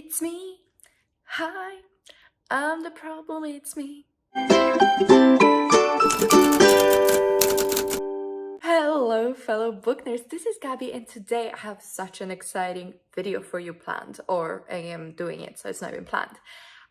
It's me. Hi, I'm the problem, it's me. Hello, fellow book nerds. This is Gabby, and today I have such an exciting video for you planned, or I am doing it, so it's not even planned.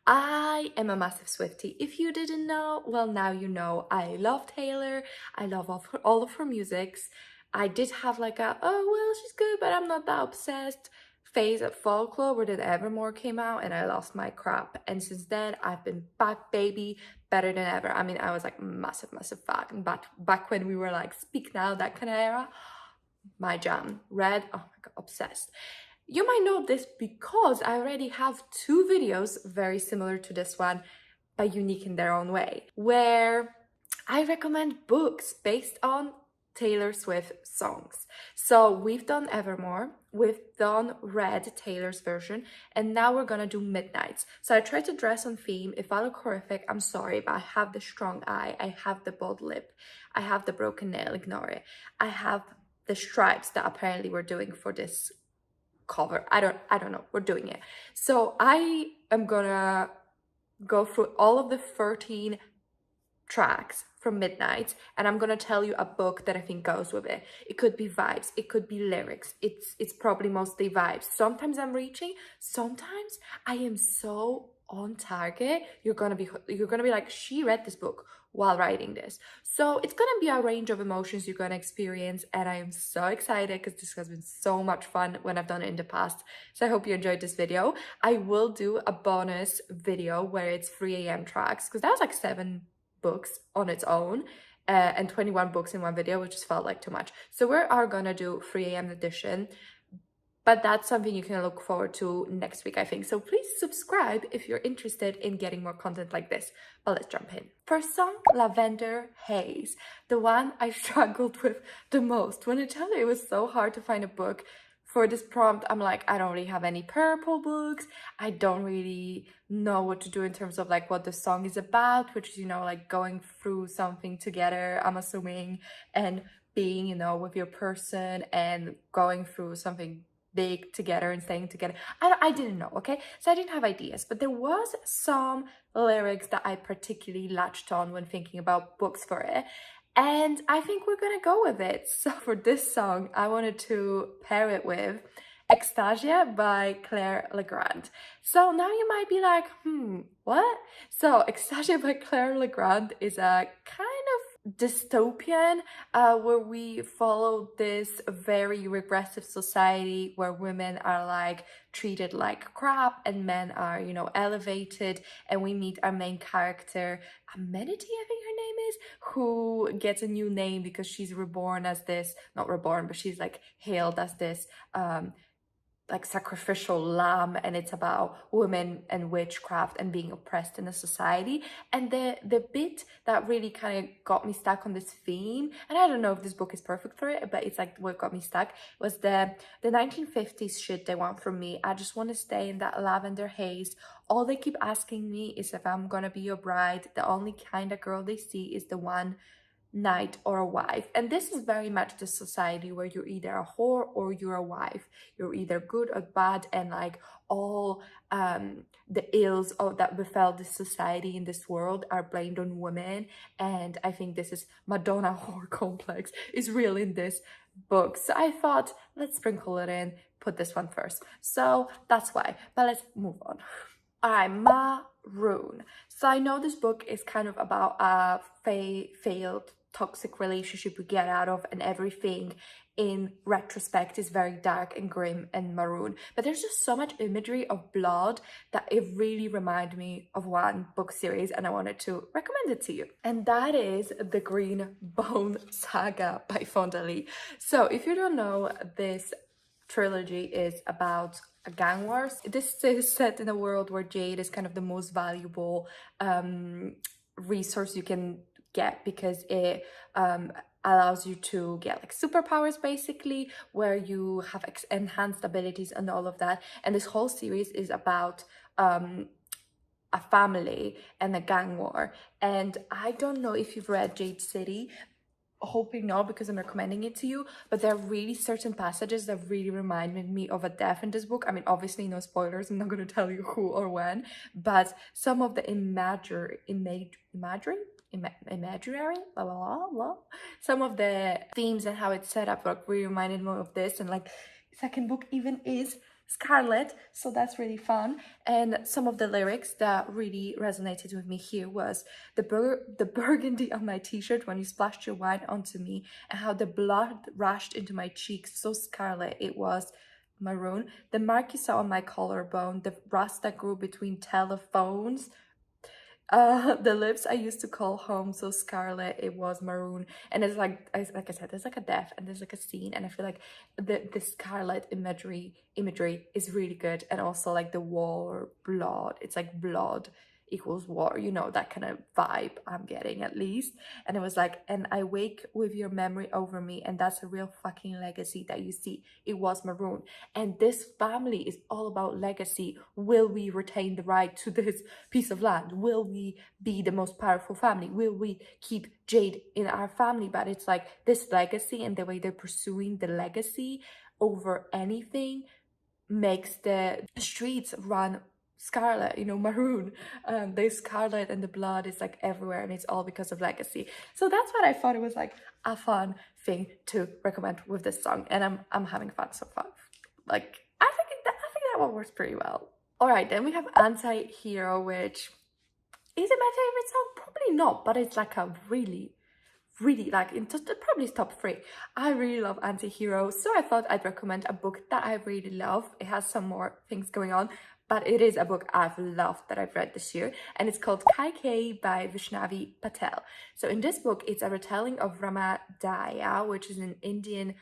I am a massive Swiftie. If you didn't know, well, now you know. I love Taylor. I love all of her musics. I did have like a, oh, well, she's good, but I'm not that obsessed phase at Folklore where then Evermore came out and I lost my crap. And since then, I've been back, baby, better than ever. I mean, I was like massive fan. And back when we were like Speak Now, that kind of era, my jam. Red, oh my God, obsessed. You might know this because I already have two videos very similar to this one, but unique in their own way, where I recommend books based on Taylor Swift songs. So we've done Evermore, we've done Red, Taylor's version, and now we're gonna do Midnights. So I tried to dress on theme. If I look horrific, I'm sorry, but I have the strong eye, I have the bold lip, I have the broken nail, ignore it. I have the stripes that apparently we're doing for this cover. I don't know, we're doing it. So I am gonna go through all of the 13 tracks from Midnight, and I'm gonna tell you a book that I think goes with it. It could be vibes, it could be lyrics. It's probably mostly vibes. Sometimes I'm reaching, sometimes I am so on target. You're gonna be like, she read this book while writing this. So it's gonna be a range of emotions you're gonna experience, and I am so excited because this has been so much fun when I've done it in the past. So I hope you enjoyed this video. I will do a bonus video where it's 3 a.m. tracks, because that was like 7 books on its own, and 21 books in one video, which just felt like too much. So we are gonna do 3 a.m. edition, but that's something you can look forward to next week, I think. So please subscribe if you're interested in getting more content like this. But let's jump in. First song, Lavender Haze, the one I struggled with the most. When I tell you it was so hard to find a book for this prompt, I'm like, I don't really have any purple books. I don't really know what to do in terms of like what the song is about, which is, you know, like going through something together, I'm assuming, and being, you know, with your person and going through something big together and staying together. I didn't know, okay? So I didn't have ideas, but there was some lyrics that I particularly latched on when thinking about books for it. And I think we're gonna go with it. So for this song, I wanted to pair it with Extasia by Claire Legrand. So now you might be like, what? So Extasia by Claire Legrand is a kind of dystopian where we follow this very regressive society where women are like treated like crap and men are, you know, elevated. And we meet our main character, Amenity, I think her name is, who gets a new name because she's reborn as this, not reborn, but she's like hailed as this like sacrificial lamb, and it's about women and witchcraft and being oppressed in a society. And the bit that really kind of got me stuck on this theme, and I don't know if this book is perfect for it, but it's like what got me stuck was the 1950s shit they want from me. I just want to stay in that lavender haze. All they keep asking me is if I'm gonna be your bride. The only kind of girl they see is the one knight or a wife. And this is very much the society where you're either a whore or you're a wife. You're either good or bad, and like all the ills that befell this society in this world are blamed on women. And I think this is Madonna whore complex is real in this book. So I thought, let's sprinkle it in, put this one first. So that's why, but let's move on. All right, Maroon. So I know this book is kind of about a failed toxic relationship we get out of, and everything in retrospect is very dark and grim and maroon, but there's just so much imagery of blood that it really reminded me of one book series, and I wanted to recommend it to you, and that is the Green Bone Saga by Fonda Lee. So if you don't know, this trilogy is about a gang wars. This is set in a world where jade is kind of the most valuable resource you can get, because it allows you to get like superpowers, basically, where you have enhanced abilities and all of that. And this whole series is about a family and a gang war. And I don't know if you've read Jade City, hoping not because I'm recommending it to you, but there are really certain passages that really reminded me of a death in this book. I mean, obviously no spoilers, I'm not going to tell you who or when, but some of the imaginary, blah, blah, blah, blah. Some of the themes and how it's set up like really reminded me of this, and like second book even is Scarlet, so that's really fun. And some of the lyrics that really resonated with me here was the burgundy on my t-shirt when you splashed your wine onto me, and how the blood rushed into my cheeks, so scarlet it was. Maroon, the mark you saw on my collarbone, the rust that grew between telephones, the lips I used to call home, so scarlet it was. Maroon. And it's like I said, there's like a death and there's like a scene, and I feel like the scarlet imagery is really good. And also like the war, blood, it's like blood equals war, you know, that kind of vibe I'm getting at least. And it was like, and I wake with your memory over me, and that's a real fucking legacy that you see. It was. Maroon. And this family is all about legacy. Will we retain the right to this piece of land? Will we be the most powerful family? Will we keep Jade in our family? But it's like this legacy and the way they're pursuing the legacy over anything makes the streets run scarlet, you know, maroon. The scarlet and the blood is like everywhere, and it's all because of legacy. So that's what I thought it was like a fun thing to recommend with this song, and I'm having fun so far. Like I think that one works pretty well. All right, then we have Anti-Hero, which is it my favorite song? Probably not, but it's like a really like probably top 3. I really love Anti-Hero, so I thought I'd recommend a book that I really love. It has some more things going on, but it is a book I've loved that I've read this year, and it's called Kaikai by Vaishnavi Patel. So in this book, it's a retelling of Ramadaya, which is an Indian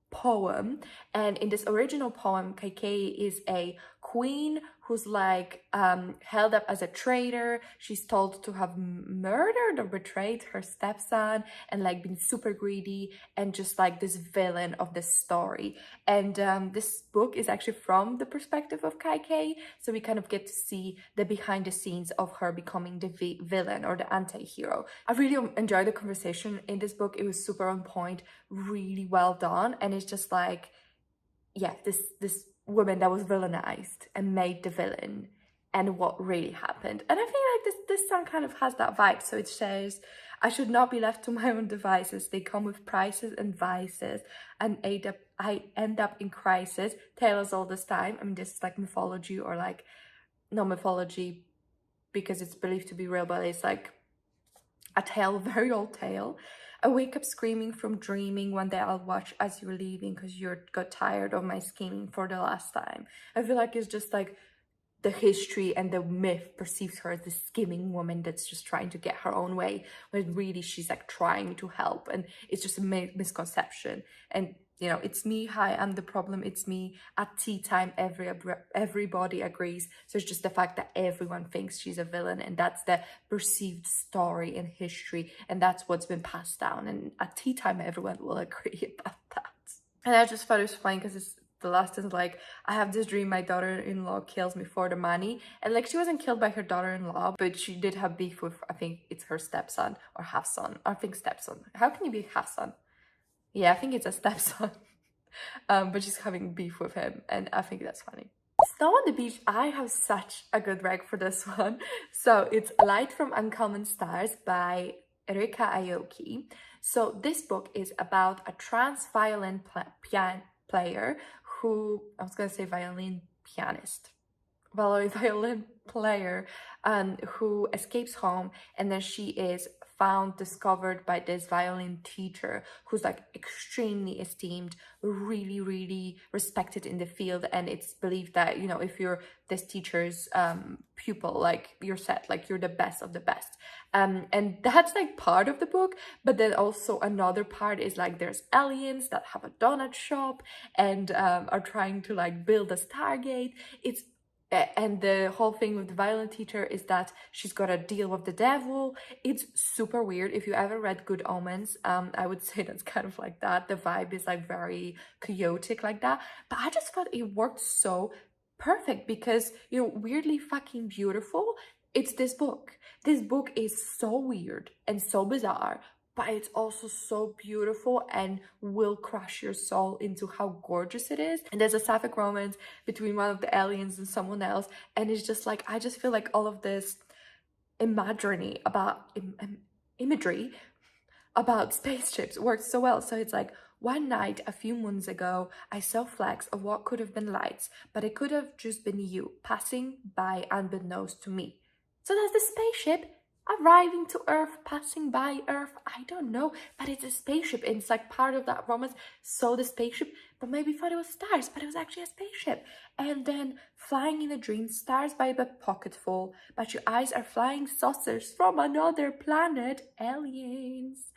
poem, and in this original poem, Kaikai is a queen who's like held up as a traitor. She's told to have murdered or betrayed her stepson and like been super greedy and just like this villain of this story. And this book is actually from the perspective of Kaikai, so we kind of get to see the behind the scenes of her becoming the villain or the anti-hero. I really enjoyed the conversation in this book. It was super on point, really well done, and it's just like, yeah, this woman that was villainized and made the villain and what really happened. And I feel like this song kind of has that vibe. So it says, I should not be left to my own devices. They come with prices and vices, and I end up in crisis. Tale us all this time. I mean, this is like mythology, or like, no mythology because it's believed to be real, but it's like a tale, very old tale. I wake up screaming from dreaming. One day I'll watch as you're leaving because you got tired of my scheming for the last time. I feel like it's just like the history and the myth perceives her as this scheming woman that's just trying to get her own way, when really she's like trying to help, and it's just a misconception. And you know, it's me, hi, I'm the problem, it's me. At tea time, everybody agrees. So it's just the fact that everyone thinks she's a villain, and that's the perceived story in history, and that's what's been passed down. And at tea time, everyone will agree about that. And I just thought it was funny because it's the last is like, I have this dream my daughter-in-law kills me for the money. And like, she wasn't killed by her daughter-in-law, but she did have beef with, I think it's her stepson or half-son. I think stepson. How can you be half-son? Yeah, I think it's a stepson. But she's having beef with him, and I think that's funny. Snow on the Beach, I have such a good rec for this one. So it's Light from Uncommon Stars by Rika Aoki. So this book is about a trans violin player who, I was gonna say violin player who escapes home, and then she is discovered by this violin teacher who's like extremely esteemed, really respected in the field. And it's believed that, you know, if you're this teacher's pupil, like you're set, like you're the best of the best. And that's like part of the book, but then also another part is like there's aliens that have a donut shop and are trying to like build a Stargate. And the whole thing with the violin teacher is that she's got a deal with the devil. It's super weird. If you ever read Good Omens, I would say that's kind of like that. The vibe is like very chaotic like that. But I just thought it worked so perfect because, you know, weirdly fucking beautiful. It's this book. This book is so weird and so bizarre, but it's also so beautiful and will crush your soul into how gorgeous it is. And there's a sapphic romance between one of the aliens and someone else, and it's just like, I just feel like all of this imagery about imagery about spaceships works so well. So it's like, one night a few moons ago, I saw flecks of what could have been lights, but it could have just been you passing by unbeknownst to me. So that's the spaceship arriving to Earth, passing by Earth. I don't know, but it's a spaceship, and it's like part of that romance. Saw the spaceship, but maybe thought it was stars, but it was actually a spaceship. And then flying in a dream, stars by the pocketful, but your eyes are flying saucers from another planet, aliens.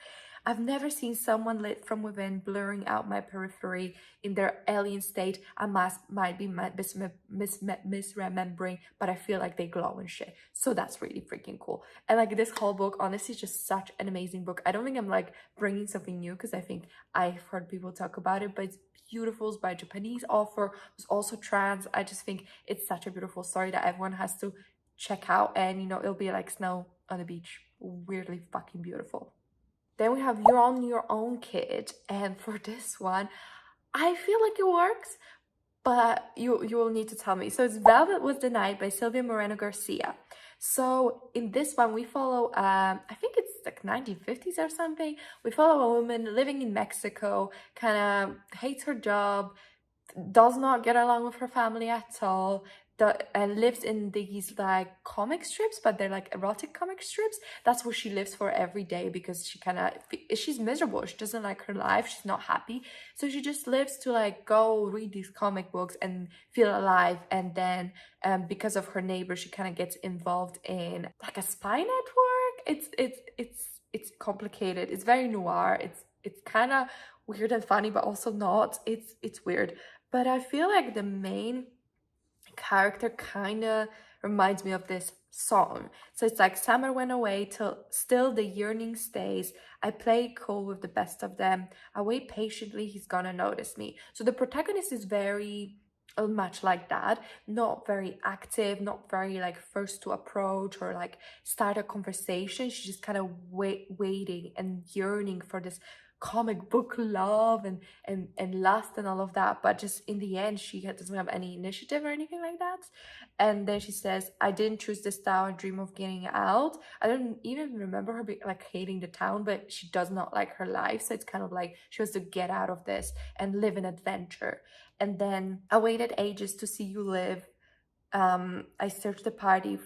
I've never seen someone lit from within, blurring out my periphery in their alien state. I might be misremembering, but I feel like they glow and shit. So that's really freaking cool. And like, this whole book, honestly, is just such an amazing book. I don't think I'm like bringing something new, because I think I've heard people talk about it, but it's beautiful. It's by a Japanese author who's also trans. I just think it's such a beautiful story that everyone has to check out. And you know, it'll be like snow on the beach. Weirdly fucking beautiful. Then we have You're on Your Own, Kid. And for this one, I feel like it works, but you will need to tell me. So it's Velvet Was the Night by Sylvia Moreno Garcia. So in this one, we follow, I think it's like 1950s or something. We follow a woman living in Mexico, kind of hates her job, does not get along with her family at all, and lives in these like comic strips, but they're like erotic comic strips. That's what she lives for every day, because she's miserable. She doesn't like her life. She's not happy. So she just lives to like go read these comic books and feel alive. And then because of her neighbor, she kind of gets involved in like a spy network. It's complicated. It's very noir. It's kind of weird and funny, but also not. It's weird. But I feel like the main character kind of reminds me of this song. So it's like, summer went away till still the yearning stays. I play cool with the best of them. I wait patiently, he's gonna notice me. So the protagonist is very much like that, not very active, not very like first to approach or like start a conversation. She's just kind of waiting and yearning for this comic book love and lust and all of that, but just in the end she doesn't have any initiative or anything like that. And then she says, I didn't choose this town, dream of getting out. I don't even remember her like hating the town, but she does not like her life. So it's kind of like she wants to get out of this and live an adventure. And then, I waited ages to see you live. I searched the party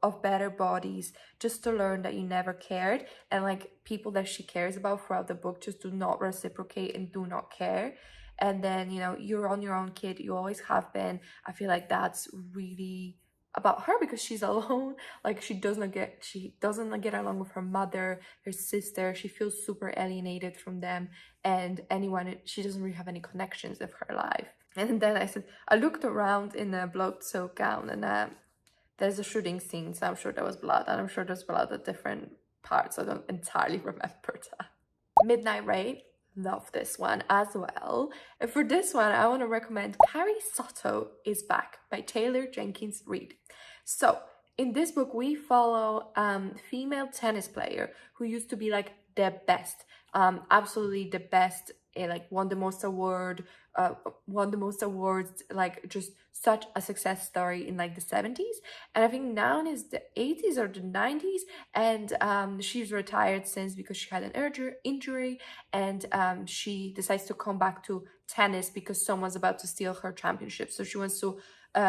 of better bodies just to learn that you never cared. And like, people that she cares about throughout the book just do not reciprocate and do not care. And then, you know, you're on your own, kid. You always have been. I feel like that's really about her, because she's alone. Like, she doesn't get along with her mother, her sister. She feels super alienated from them, and anyone. She doesn't really have any connections with her life. And then I looked around in a blood soaked gown, and there's a shooting scene, so I'm sure there was blood, and I'm sure there's blood at different parts. I don't entirely remember that. Midnight Rain, love this one as well. And for this one, I want to recommend Carrie Soto is Back by Taylor Jenkins Reid. So in this book, we follow female tennis player who used to be like the best, absolutely the best. Like won the most awards, like just such a success story in like the 70s, and I think now is the 80s or the 90s, and she's retired since because she had an injury, and she decides to come back to tennis because someone's about to steal her championship, so she wants to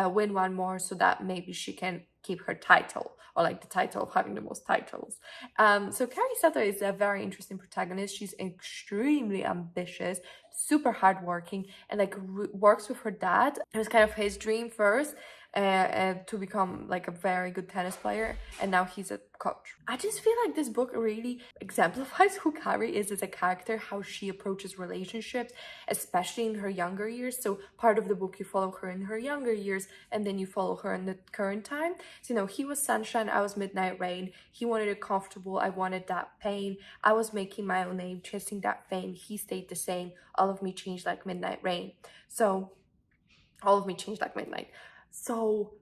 win one more so that maybe she can keep her title, or like the title of having the most titles. So Carrie Soto is a very interesting protagonist. She's extremely ambitious, super hardworking, and like works with her dad. It was kind of his dream first to become like a very good tennis player, and now he's a coach. I just feel like this book really exemplifies who Carrie is as a character, how she approaches relationships, especially in her younger years. So part of the book, you follow her in her younger years, and then you follow her in the current time. So, you know, he was sunshine, I was midnight rain. He wanted it comfortable, I wanted that pain. I was making my own name, chasing that fame. He stayed the same. All of me changed like midnight rain. So all of me changed like midnight. So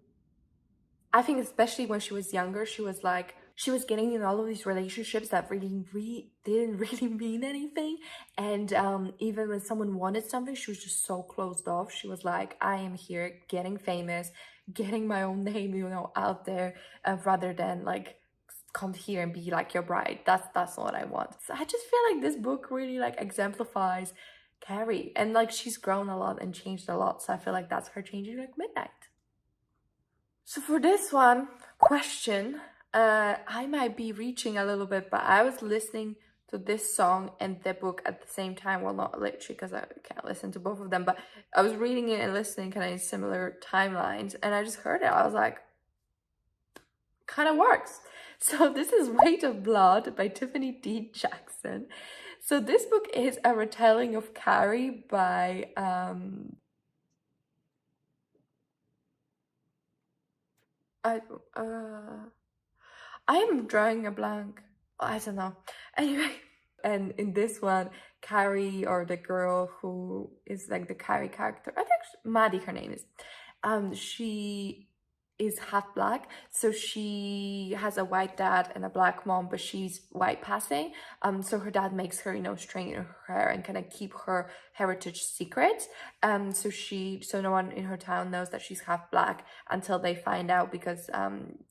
I think especially when she was younger, she was like she was getting in all of these relationships that didn't really mean anything. And even when someone wanted something, she was just so closed off. She was like, I am here getting famous, getting my own name, you know, out there, rather than like come here and be like your bride. That's not what I want. So I just feel like this book really like exemplifies Carrie, and like she's grown a lot and changed a lot. So I feel like that's her changing like midnight. So for this one question, I might be reaching a little bit, but I was listening to this song and the book at the same time. Well, not literally because I can't listen to both of them, but I was reading it and listening kind of in similar timelines, and I just heard it. I was like, kind of works. So this is Weight of Blood by Tiffany D. Jackson. So this book is a retelling of Carrie by I am drawing a blank. I don't know. Anyway, and in this one, Carrie, or the girl who is like the Carrie character, I think Maddie, her name is, she is half black, so she has a white dad and a black mom, but she's white passing. So her dad makes her, you know, straighten her hair and kind of keep her heritage secret. So no one in her town knows that she's half black until they find out, because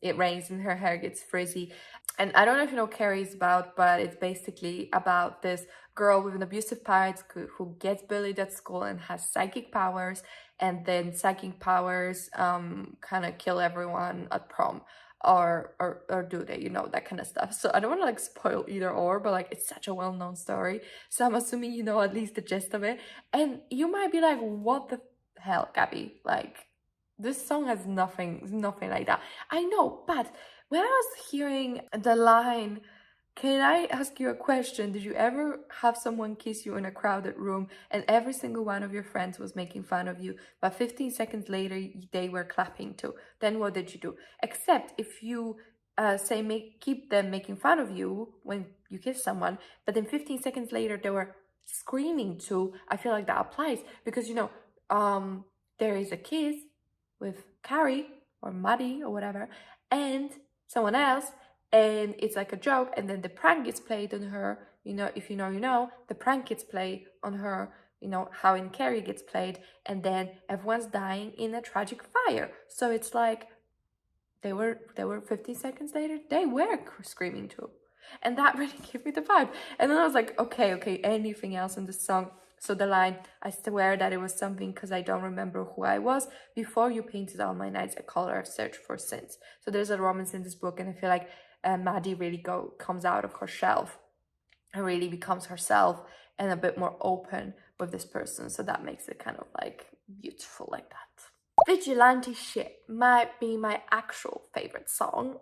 it rains and her hair gets frizzy. And I don't know if you know what Carrie's about, but it's basically about this girl with an abusive parents who gets bullied at school and has psychic powers, and then psychic powers kind of kill everyone at prom, or do they, you know, that kind of stuff. So I don't want to like spoil either or, but like it's such a well-known story, so I'm assuming you know at least the gist of it. And you might be like, what the hell, Gabby, like this song has nothing like that. I know, but when I was hearing the line, can I ask you a question? Did you ever have someone kiss you in a crowded room and every single one of your friends was making fun of you, but 15 seconds later they were clapping too? Then what did you do? Except if you keep them making fun of you when you kiss someone, but then 15 seconds later they were screaming too, I feel like that applies, because you know, there is a kiss with Carrie or Maddie or whatever, and someone else, and it's like a joke, and then the prank gets played on her, you know, if you know, you know, the prank gets played on her, you know, how in Carrie gets played, and then everyone's dying in a tragic fire. So it's like, they were 15 seconds later, they were screaming too. And that really gave me the vibe. And then I was like, okay, anything else in the song? So the line, I swear that it was something because I don't remember who I was. Before you painted all my nights a color I've searched for since. So there's a romance in this book, and I feel like Maddie really comes out of her shelf and really becomes herself and a bit more open with this person. So that makes it kind of like beautiful like that. Vigilante Shit might be my actual favorite song.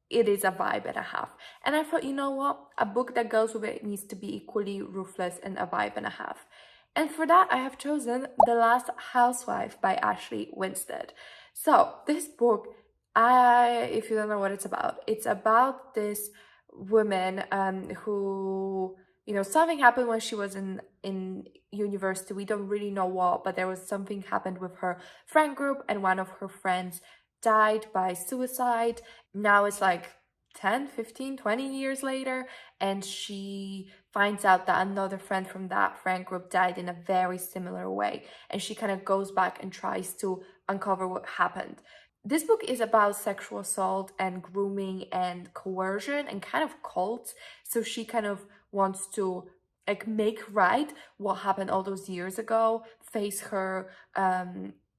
It is a vibe and a half. And I thought, you know what? A book that goes with it needs to be equally ruthless and a vibe and a half. And for that, I have chosen The Last Housewife by Ashley Winstead. So this book, if you don't know what it's about this woman who, you know, something happened when she was in university. We don't really know what, but there was something happened with her friend group, and one of her friends died by suicide. Now it's like 10, 15, 20 years later, and she finds out that another friend from that friend group died in a very similar way, and she kind of goes back and tries to uncover what happened. This book is about sexual assault and grooming and coercion and kind of cults. So she kind of wants to like make right what happened all those years ago, face her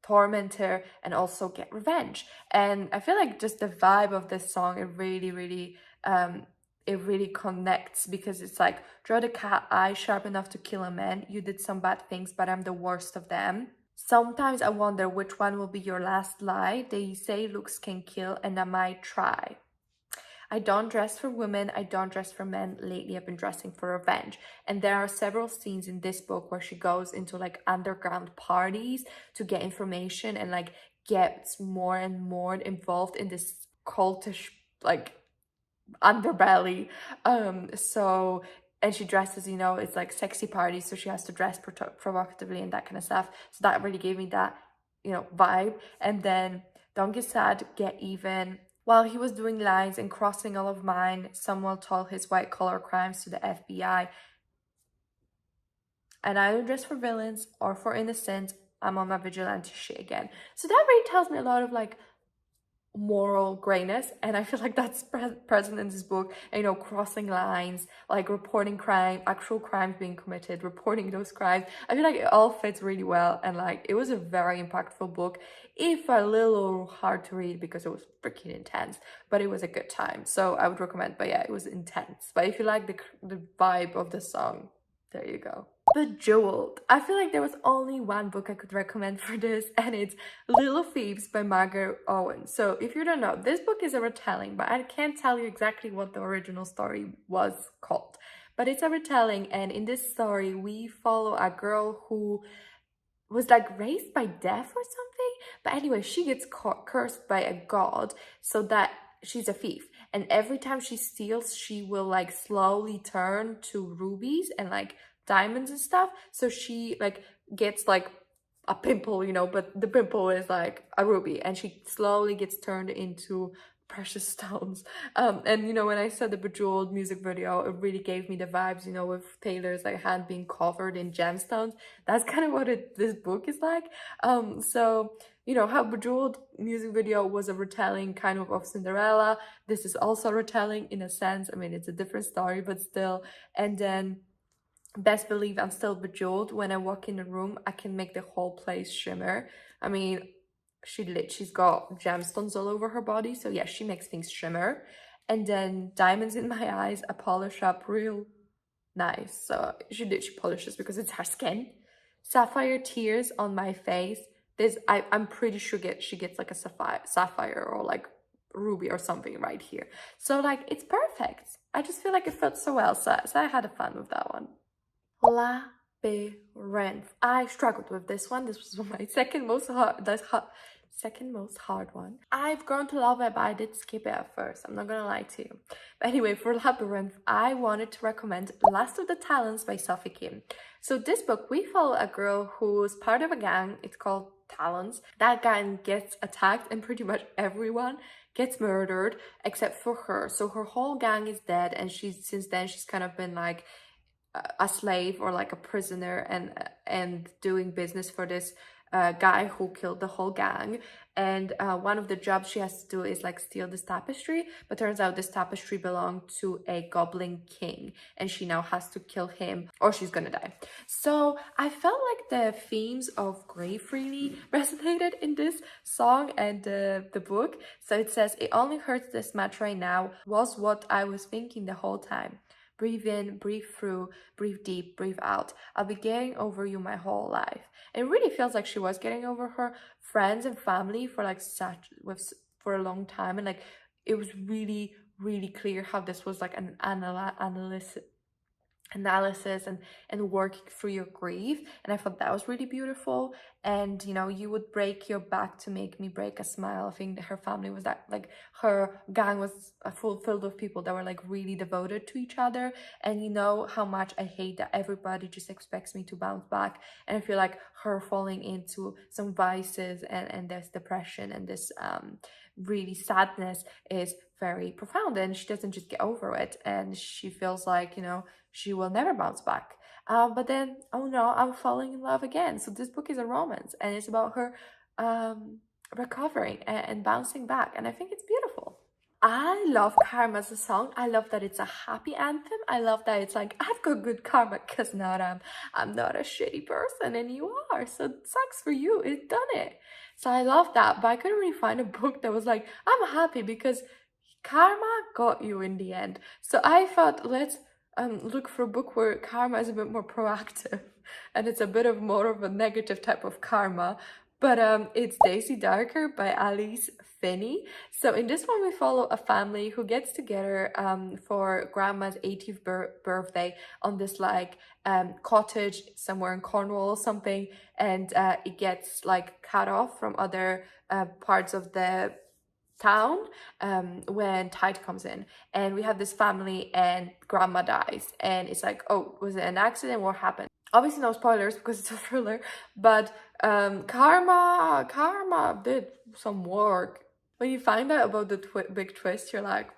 tormentor, and also get revenge. And I feel like just the vibe of this song, it really connects, because it's like, draw the cat eye sharp enough to kill a man. You did some bad things, but I'm the worst of them. Sometimes I wonder which one will be your last lie. They say looks can kill, and I might try. I don't dress for women, I don't dress for men. Lately I've been dressing for revenge. And there are several scenes in this book where she goes into like underground parties to get information and like gets more and more involved in this cultish like underbelly. And she dresses, you know, it's like sexy parties, so she has to dress provocatively and that kind of stuff. So that really gave me that, you know, vibe. And then don't get sad, get even. While he was doing lines and crossing all of mine, someone told his white-collar crimes to the FBI. And I don't dress for villains or for innocents. I'm on my vigilante shit again. So that really tells me a lot of like moral grayness, and I feel like that's present in this book. And, you know, crossing lines, like reporting crime, actual crimes being committed, reporting those crimes. I feel like it all fits really well, and like it was a very impactful book, if a little hard to read because it was freaking intense, but it was a good time. So I would recommend. But yeah, it was intense. But if you like the vibe of the song, there you go. Bejeweled. I feel like there was only one book I could recommend for this, and it's Little Thieves by Margaret Owen. So if you don't know, this book is a retelling, but I can't tell you exactly what the original story was called. But it's a retelling, and in this story, we follow a girl who was like raised by death or something. But anyway, she gets cursed by a god so that she's a thief. And every time she steals, she will like slowly turn to rubies and like diamonds and stuff. So she like gets like a pimple, you know, but the pimple is like a ruby, and she slowly gets turned into precious stones. And you know, when I saw the Bejeweled music video, it really gave me the vibes, you know, with Taylor's like hand being covered in gemstones. That's kind of what this book is like. So you know how Bejeweled music video was a retelling kind of Cinderella. This is also a retelling in a sense. I mean, it's a different story, but still. And then best believe I'm still bejeweled. When I walk in the room, I can make the whole place shimmer. I mean, she's got gemstones all over her body, so yeah, she makes things shimmer. And then diamonds in my eyes, I polish up real nice. So she polishes because it's her skin. Sapphire tears on my face. I'm pretty sure she gets like a sapphire or like ruby or something right here. So like it's perfect. I just feel like it felt so well. So I had a fun with that one. Labyrinth. I struggled with this one. This was my second most hard one. I've grown to love it, but I did skip it at first. I'm not gonna lie to you. But anyway, for Labyrinth, I wanted to recommend Last of the Talents by Sophie Kim. So this book, we follow a girl who's part of a gang. It's called Talents. That gang gets attacked, and pretty much everyone gets murdered except for her. So her whole gang is dead, and since then she's kind of been like a slave or like a prisoner, and doing business for this guy who killed the whole gang. And one of the jobs she has to do is like steal this tapestry, but turns out this tapestry belonged to a goblin king, and she now has to kill him or she's gonna die. So I felt like the themes of grief really resonated in this song and the book. So it says, "It only hurts this much right now," was what I was thinking the whole time. Breathe in, breathe through, breathe deep, breathe out. I'll be getting over you my whole life. And it really feels like she was getting over her friends and family for like for a long time. And like it was really, really clear how this was like an analysis and working through your grief. And I thought that was really beautiful. And you know, you would break your back to make me break a smile. I think that her family was that, like, her gang was filled with people that were like really devoted to each other. And you know how much I hate that everybody just expects me to bounce back. And I feel like her falling into some vices and this depression and this really sadness is very profound, and she doesn't just get over it, and she feels like, you know, she will never bounce back. But then, oh no, I'm falling in love again. So this book is a romance, and it's about her recovering and bouncing back, and I think it's beautiful. I love Karma as a song. I love that it's a happy anthem. I love that it's like, I've got good karma because now I'm not a shitty person and you are. So it sucks for you. It's done it. So I love that. But I couldn't really find a book that was like, I'm happy because karma got you in the end. So I thought, let's look for a book where karma is a bit more proactive and it's a bit of more of a negative type of karma. But it's Daisy Darker by Alice Finney. So in this one, we follow a family who gets together for grandma's 80th birthday on this like cottage somewhere in Cornwall or something, and it gets like cut off from other parts of the town when tide comes in, and we have this family and grandma dies, and it's like, oh, was it an accident? What happened? Obviously no spoilers because it's a thriller, but karma did some work when you find out about the big twist, you're like,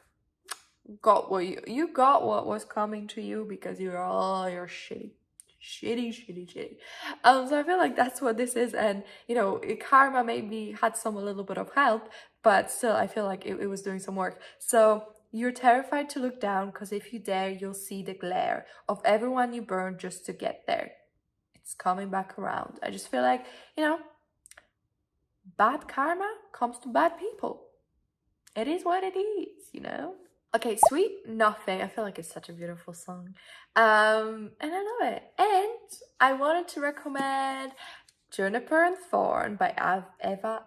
got what you got what was coming to you because you're shitty. Shitty. So I feel like that's what this is, and you know, karma maybe had some a little bit of help, but still I feel like it was doing some work. So you're terrified to look down because if you dare, you'll see the glare of everyone you burned just to get there. It's coming back around. I just feel like, you know, bad karma comes to bad people. It is what it is, you know? Okay, Sweet Nothing. I feel like it's such a beautiful song. And I love it. And I wanted to recommend Juniper and Thorn by Ava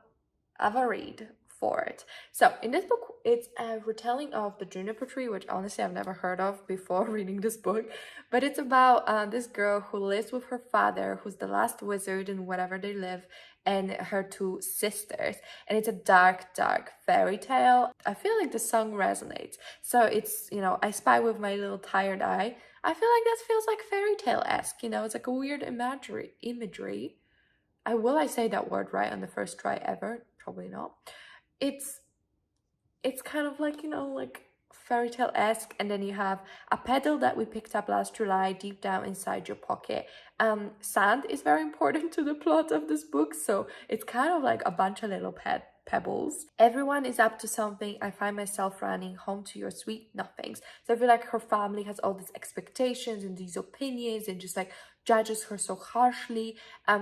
Reed for it. So in this book, it's a retelling of the juniper tree, which honestly I've never heard of before reading this book. But it's about this girl who lives with her father, who's the last wizard in whatever they live, and her two sisters. And it's a dark fairy tale. I feel like the song resonates. So it's, you know, I spy with my little tired eye. I feel like that feels like fairy tale-esque, you know, it's like a weird imagery. I say that word right on the first try ever? Probably not. It's kind of like, you know, like fairy tale-esque, and then you have a pedal that we picked up last July deep down inside your pocket. Sand is very important to the plot of this book, so it's kind of like a bunch of little pebbles. Everyone is up to something. I find myself running home to your sweet nothings. So I feel like her family has all these expectations and these opinions and just like judges her so harshly,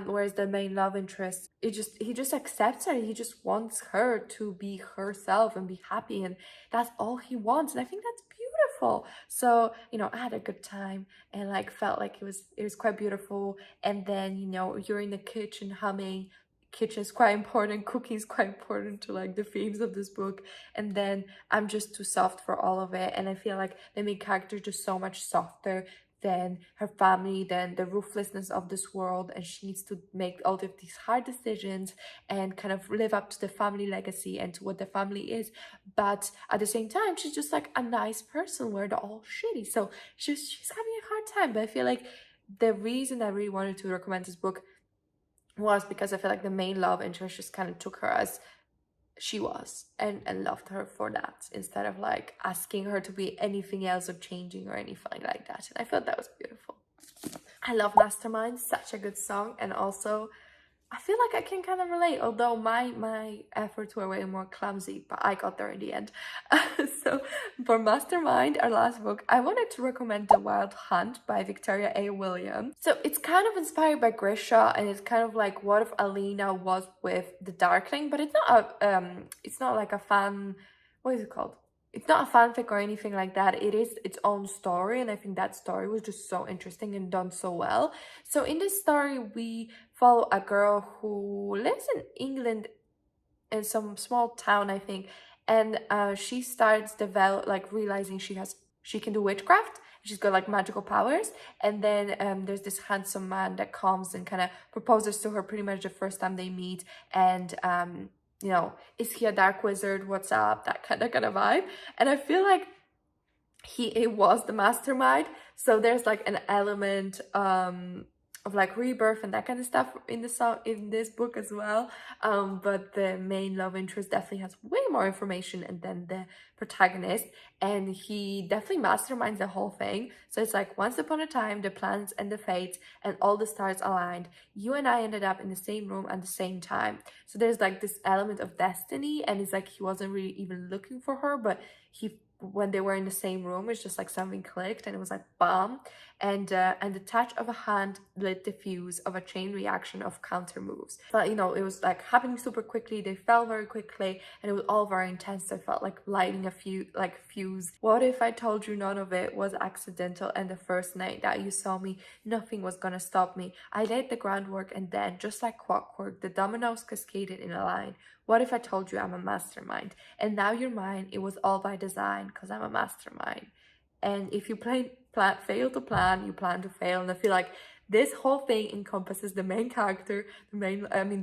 whereas the main love interest, he just accepts her. He just wants her to be herself and be happy, and that's all he wants, and I think that's beautiful. So, you know, I had a good time and like felt like it was quite beautiful. And then, you know, you're in the kitchen humming. Kitchen is quite important, cooking is quite important to like the themes of this book, and then I'm just too soft for all of it, and I feel like the main character is just so much softer than her family, than the ruthlessness of this world, and she needs to make all of these hard decisions and kind of live up to the family legacy and to what the family is. But at the same time, she's just like a nice person where they're all shitty, so she's having a hard time. But I feel like the reason I really wanted to recommend this book was because I feel like the main love interest just kind of took her as she was and loved her for that, instead of like asking her to be anything else or changing or anything like that. And I felt that was beautiful. I love Mastermind, such a good song. And also I feel like I can kind of relate, although my efforts were way more clumsy, but I got there in the end. So for Mastermind, our last book, I wanted to recommend The Wild Hunt by Victoria A. Williams. So it's kind of inspired by Grisha, and it's kind of like what if Alina was with the Darkling, but it's not like a fan, what is it called? It's not a fanfic or anything like that. It is its own story, and I think that story was just so interesting and done so well. So in this story, we follow a girl who lives in England in some small town, I think, and she starts realizing she can do witchcraft. She's got like magical powers, and then there's this handsome man that comes and kind of proposes to her pretty much the first time they meet, and you know, is he a dark wizard? What's up? That kind of vibe. And I feel like it was the mastermind. So there's like an element of like rebirth and that kind of stuff in the song, in this book as well. But the main love interest definitely has way more information than the protagonist, and he definitely masterminds the whole thing. So it's like once upon a time, the plans and the fates and all the stars aligned. You and I ended up in the same room at the same time. So there's like this element of destiny, and it's like he wasn't really even looking for her, but when they were in the same room, it's just like something clicked, and it was like bam, and the touch of a hand lit the fuse of a chain reaction of counter moves. But you know, it was like happening super quickly. They fell very quickly, and it was all very intense. I felt like lighting a fuse. What if I told you none of it was accidental, and the first night that you saw me, nothing was gonna stop me? I laid the groundwork, and then, just like clockwork, the dominoes cascaded in a line. What if I told you I'm a mastermind? And now you're mine. It was all by design, because I'm a mastermind. And if you fail to plan, you plan to fail. And I feel like this whole thing encompasses the main character, the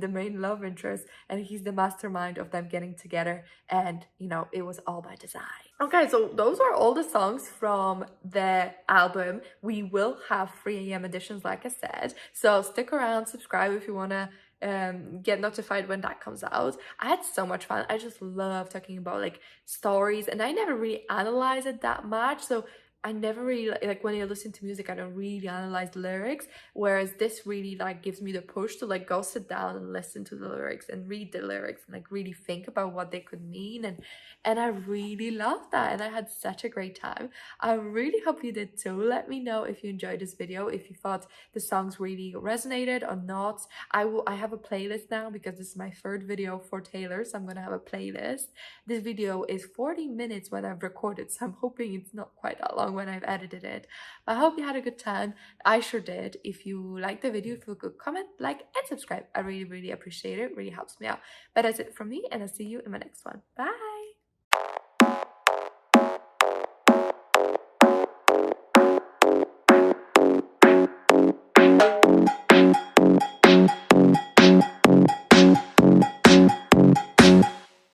main love interest, and he's the mastermind of them getting together. And, you know, it was all by design. Okay, so those are all the songs from the album. We will have 3 AM editions, like I said. So stick around, subscribe if you want to get notified when that comes out. I had so much fun. I just love talking about like stories, and I never really analyze it that much. So I never really like when I listen to music, I don't really analyze the lyrics. Whereas this really like gives me the push to like go sit down and listen to the lyrics and read the lyrics and like really think about what they could mean. And I really love that, and I had such a great time. I really hope you did too. Let me know if you enjoyed this video, if you thought the songs really resonated or not. I have a playlist now because this is my third video for Taylor, so I'm gonna have a playlist. This video is 40 minutes when I've recorded, so I'm hoping it's not quite that long when I've edited it. But I hope you had a good time. I sure did. If you liked the video, if you could comment, like, and subscribe, I really appreciate it. It really helps me out. But that's it from me, and I'll see you in my next one. Bye.